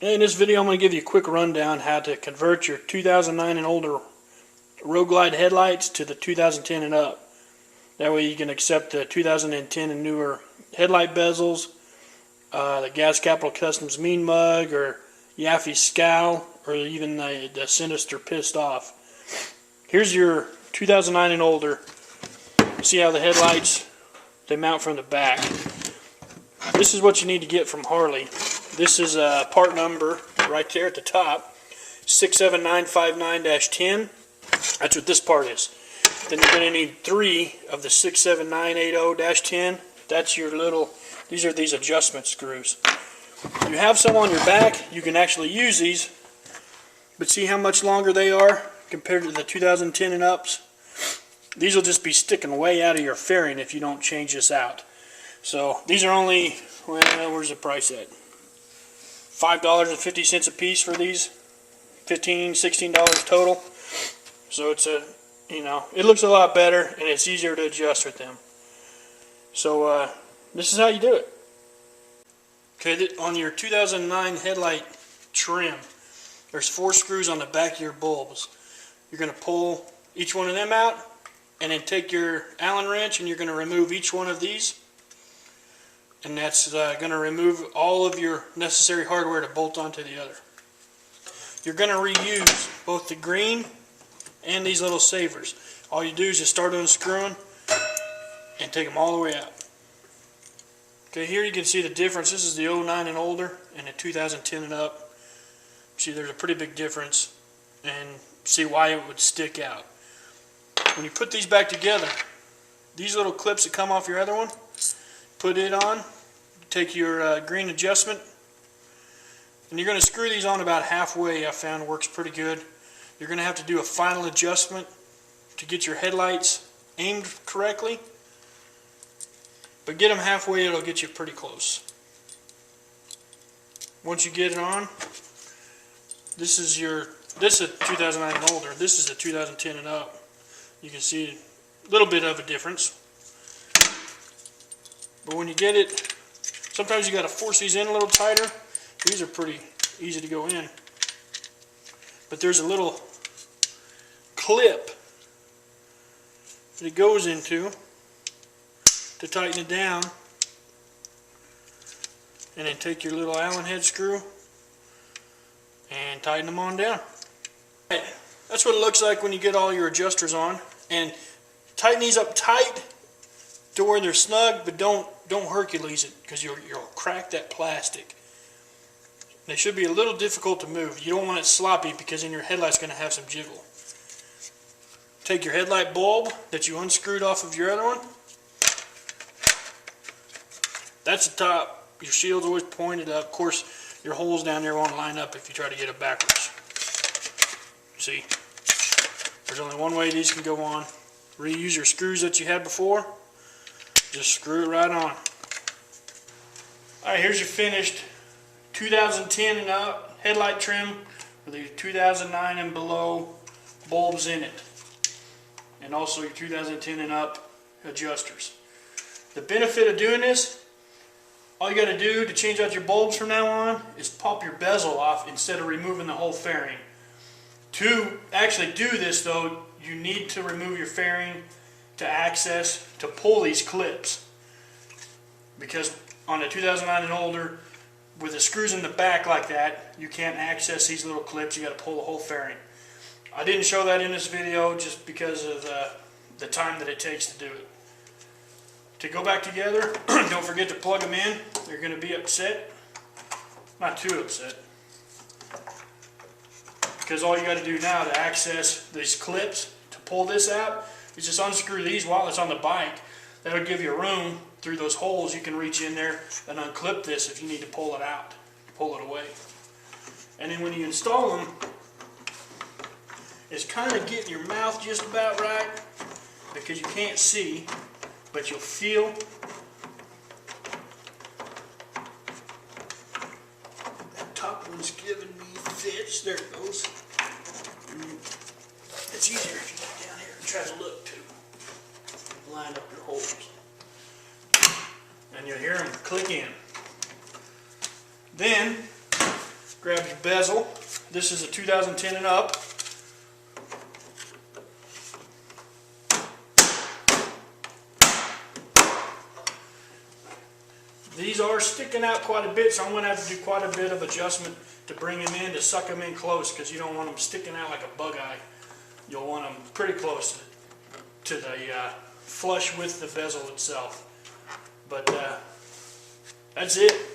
In this video, I'm going to give you a quick rundown how to convert your 2009 and older Road Glide headlights to the 2010 and up. That way you can accept the 2010 and newer headlight bezels, the Gas Capital Customs Mean Mug, or Yaffe's Scowl, or even the Sinister Pissed Off. Here's your 2009 and older. See how the headlights, they mount from the back. This is what you need to get from Harley. This is a part number right there at the top, 67959-10. That's what this part is. Then you're going to need 3 of the 67980-10. That's your little, these are these adjustment screws. You have some on your back, you can actually use these, but see how much longer they are compared to the 2010 and ups? These will just be sticking way out of your fairing if you don't change this out. So these are only, well, where's the price at? $5.50 a piece for these. $15, $16 total. So it's a, it looks a lot better and it's easier to adjust with them. So this is how you do it. Okay, on your 2009 headlight trim, there's 4 screws on the back of your bulbs. You're going to pull each one of them out and then take your Allen wrench and you're going to remove each one of these. And that's going to remove all of your necessary hardware to bolt onto the other. You're going to reuse both the green and these little savers. All you do is just start unscrewing and take them all the way out. Okay, here you can see the difference. This is the 09 and older and the 2010 and up. See, there's a pretty big difference, and see why it would stick out. When you put these back together, these little clips that come off your other one, put it on, take your green adjustment, and you're going to screw these on about halfway. I found works pretty good. You're going to have to do a final adjustment to get your headlights aimed correctly, but get them halfway, it'll get you pretty close. Once you get it on, this is a 2009 and older, this is a 2010 and up. You can see a little bit of a difference. But when you get it, sometimes you got to force these in a little tighter. These are pretty easy to go in. But there's a little clip that it goes into to tighten it down. And then take your little Allen head screw and tighten them on down. That's what it looks like when you get all your adjusters on. And tighten these up tight to where they're snug, but don't Hercules it, because you'll crack that plastic. They should be a little difficult to move. You don't want it sloppy, because then your headlight's going to have some jiggle. Take your headlight bulb that you unscrewed off of your other one. That's the top. Your shield's always pointed up. Of course, your holes down there won't line up if you try to get it backwards. See? There's only one way these can go on. Reuse your screws that you had before. Just screw it right on. Alright, here's your finished 2010 and up headlight trim with your 2009 and below bulbs in it. And also your 2010 and up adjusters. The benefit of doing this, all you got to do to change out your bulbs from now on is pop your bezel off instead of removing the whole fairing. To actually do this though, you need to remove your fairing to pull these clips, because on the 2009 and older, with the screws in the back like that, you can't access these little clips. You got to pull the whole fairing. I didn't show that in this video just because of the time that it takes to do it. To go back together, don't forget to plug them in. They're going to be upset, not too upset, because all you got to do now to access these clips to pull this out is just unscrew these while it's on the bike. That'll give you room through those holes. You can reach in there and unclip this if you need to pull it out, pull it away. And then when you install them, it's kind of getting your mouth just about right, because you can't see, but you'll feel that top one's giving me fits. There it goes. It's easier if you get down here and try to look too. Line up your holes. And you'll hear them click in. Then Grab your bezel. This is a 2010 and up. These are sticking out quite a bit, so I'm going to have to do quite a bit of adjustment to bring them in, to suck them in close, because you don't want them sticking out like a bug eye. You'll want them pretty close to the flush with the bezel itself. But that's it.